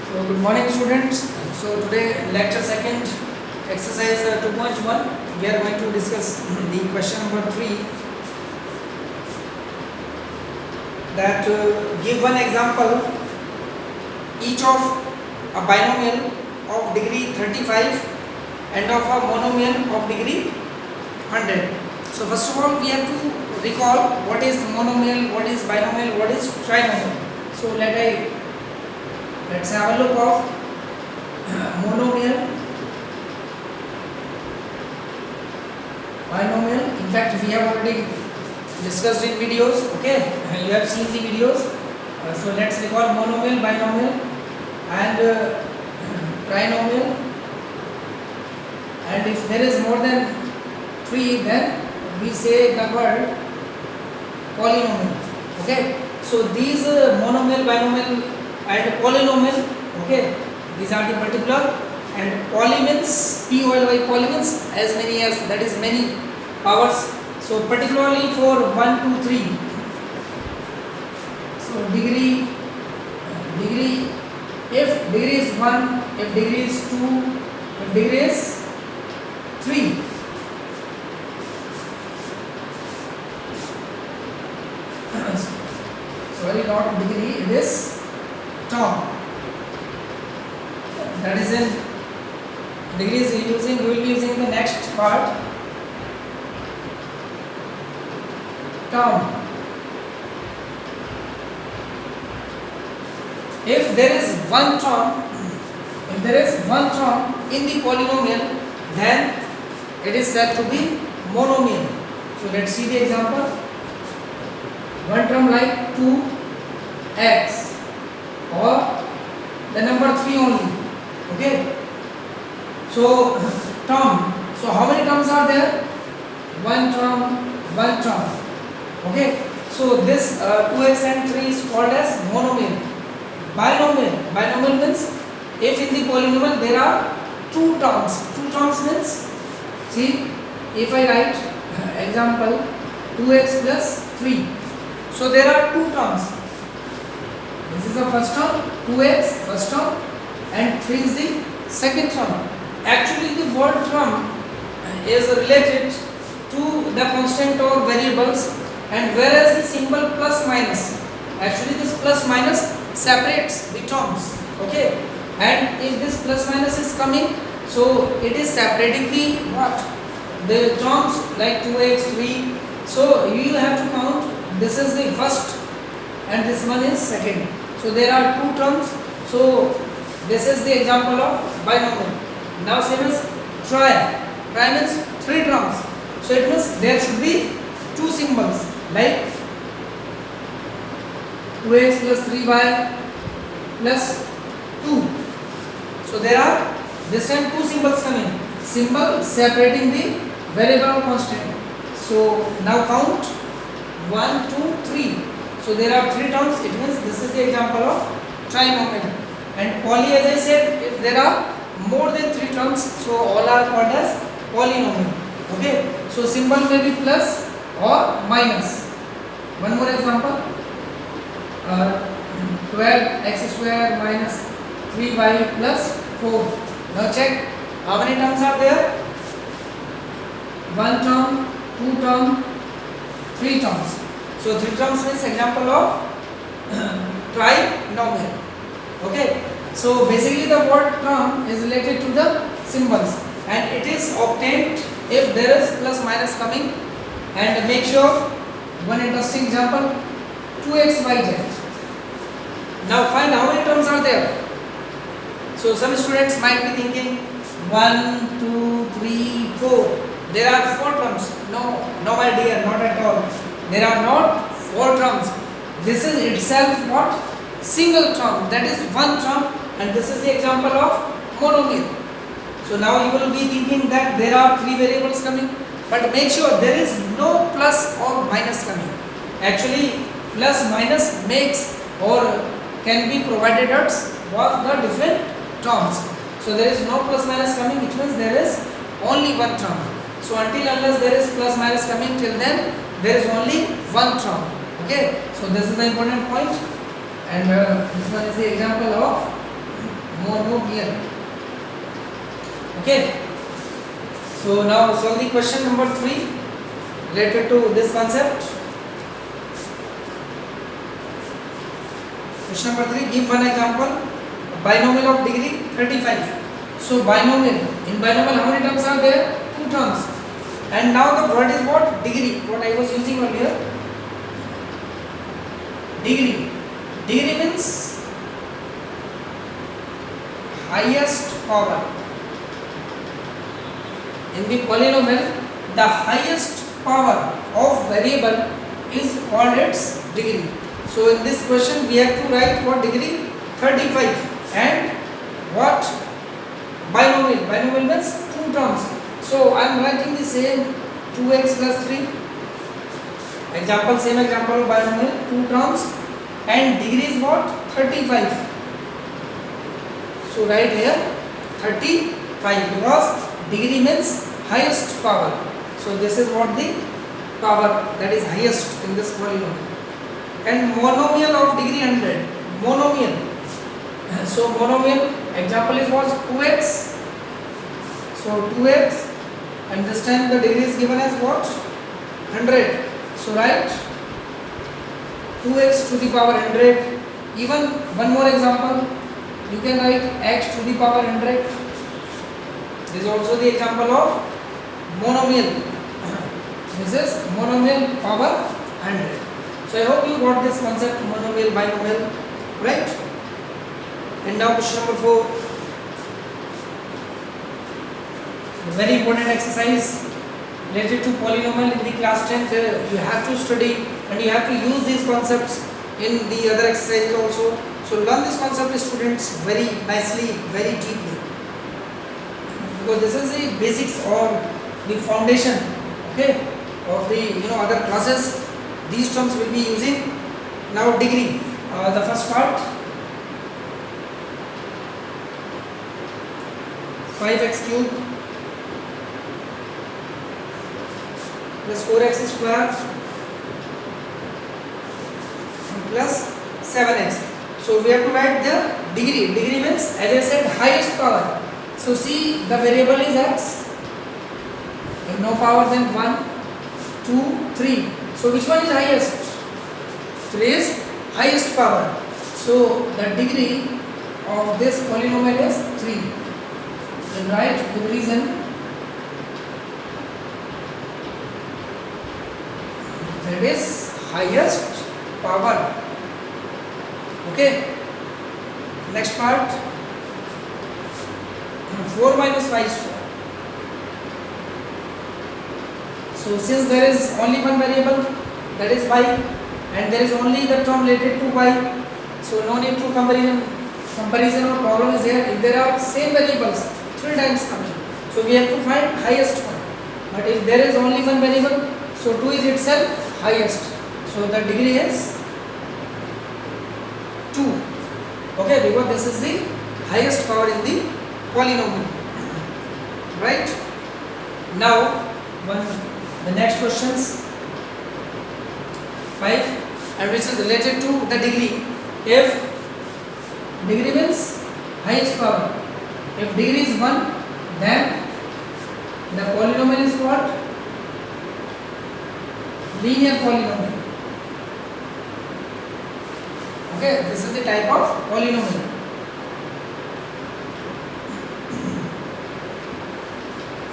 So good morning students. So today lecture second exercise 2.1 we are going to discuss the question number 3 that give one example each of a binomial of degree 35 and of a monomial of degree 100. So first of all we have to recall what is monomial, what is binomial, what is trinomial. So let's have a look of monomial, binomial. In fact, we have already discussed in videos. Okay, you have seen the videos. So let's recall monomial, binomial, and trinomial. And if there is more than 3, then we say the word polynomial. Okay, so these monomial, binomial, and polynomial, okay, these are the particular, and poly means P-O-L-Y, poly means as many as, that is many powers. So particularly for 1, 2, 3, so degree, if degree is 1, if degree is 2, if degree is 3, sorry, not degree, it is term. That is in degrees we will be using the next part, term. If there is one term, in the polynomial, then it is said to be monomial. So let's see the example. One term like 2x or the number 3 only. Okay, so term, so how many terms are there? One term. Okay, so this 2x and 3 is called as monomial. Binomial means if in the polynomial there are two terms means, see, if I write example 2x plus 3, so there are two terms. This is the first term, 2x first term, and 3 is the second term. Actually the word term is related to the constant or variables, and whereas the symbol plus minus, actually this plus minus separates the terms. Okay, and if this plus minus is coming, so it is separating the what? The terms like 2x, 3. So you have to count, this is the first and this one is second. So there are two terms. So this is the example of binomial. Now same as tri. Tri means 3 terms. So it means there should be two symbols like 2x plus 3y plus 2. So there are this time two symbols coming. Symbol separating the variable constant. So now count 1, 2, 3. So there are 3 terms. It means this is the example of trinomial. And poly, as I said, if there are more than 3 terms, so all are called as polynomial. Okay, so symbol may be plus or minus. One more example, 12x square minus 3y plus 4. Now check how many terms are there. 1 term, 2 term, 3 terms. So 3 terms means example of trinomial. Okay, so basically the word term is related to the symbols, and it is obtained if there is plus minus coming. And make sure, one interesting example, 2xyz. Now find how many terms are there. So some students might be thinking 1, 2, 3, 4. There are 4 terms. No my dear, not at all. There are not 4 terms. This is itself what? Single term, that is one term, and this is the example of monomial. So now you will be thinking that there are 3 variables coming, but make sure there is no plus or minus coming. Actually plus minus makes or can be provided as what the different terms. So there is no plus minus coming, which means there is only one term. So until unless there is plus minus coming, till then there is only one term. Okay, so this is the important point. And this one is the example of monomial. Okay, so now solve the question number 3 related to this concept. Question number 3, give one example, binomial of degree 35. So binomial, in binomial how many terms are there? 2 terms. And now the word is what? Degree, what I was using earlier. Degree. Degree means highest power. In the polynomial, the highest power of variable is called its degree. So in this question we have to write what degree? 35. And what? Binomial. Binomial means 2 terms. So I am writing the same 2x plus 3. Example, same example of binomial, 2 terms, and degree is what? 35. So write here 35 because degree means highest power. So this is what the power that is highest in this polynomial. And monomial of degree 100. Monomial. So monomial example is what? 2x. So 2x, and this time the degree is given as what? 100. So write 2x to the power 100. Even one more example, you can write x to the power 100. This is also the example of monomial. This is monomial power 100. So I hope you got this concept, monomial, binomial, right? And now question number 4. A very important exercise related to polynomial in the class 10th. You have to study and you have to use these concepts in the other exercises also. So learn this concept, students, very nicely, very deeply, because this is the basics or the foundation, okay, of the other classes. These terms will be using. Now degree, the first part, 5x cube plus 4x square plus 7x. So we have to write the degree. Degree means, as I said, highest power. So see, the variable is x. If no power, then 1, 2, 3. So which one is highest? 3 is highest power. So the degree of this polynomial is 3. Then write the reason that is highest power. Okay. Next part, 4 minus 5 square. So since there is only one variable, that is y, and there is only the term related to y, so no need to comparison or problem is here. If there are same variables 3 times coming, so we have to find highest one. But if there is only one variable, so 2 is itself highest. So the degree is 2. Okay, because this is the highest power in the polynomial. Right? Now, the next questions 5, and which is related to the degree. If degree means highest power, if degree is 1, then the polynomial is what? Linear polynomial. Okay, this is the type of polynomial.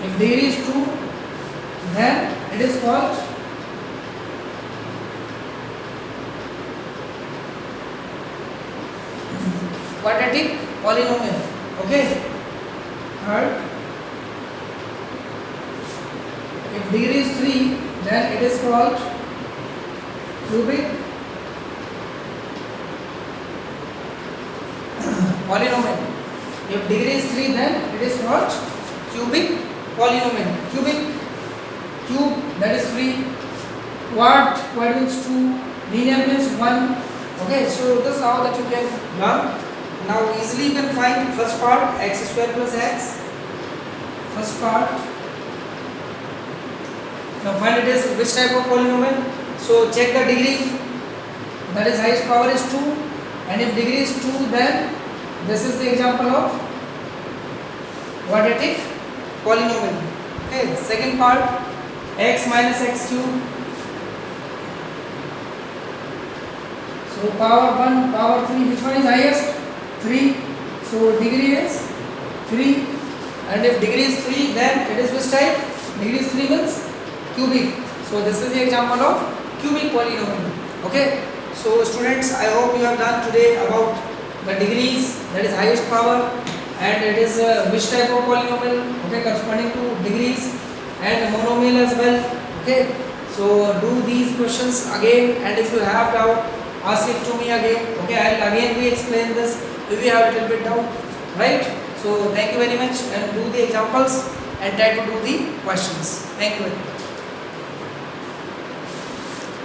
If degree is 2, then it is called quadratic polynomial. Okay. Third, if degree is 3, then it is called cubic polynomial. If degree is 3, then it is called cubic polynomial. Cube, that is 3. Quad means 2. Linear means 1. Okay, so this is how that you can learn. Now easily you can find first part, x square plus x. First part. Now find it is which type of polynomial. So check the degree. That is highest power is 2. And if degree is 2, then this is the example of quadratic polynomial. Okay, second part, x minus x cube. So power 1, power 3, which one is highest? 3. So degree is 3, and if degree is 3, then it is which type? Degree is 3 means cubic. So this is the example of cubic polynomial. Okay. So students, I hope you have done today about the degrees, that is highest power, and it is which type of polynomial, okay, corresponding to degrees, and monomial as well. Okay. So do these questions again, and if you have doubt, ask it to me again. Okay, I'll again re-explain this if you have a little bit doubt, right? So thank you very much, and do the examples and try to do the questions. Thank you very much.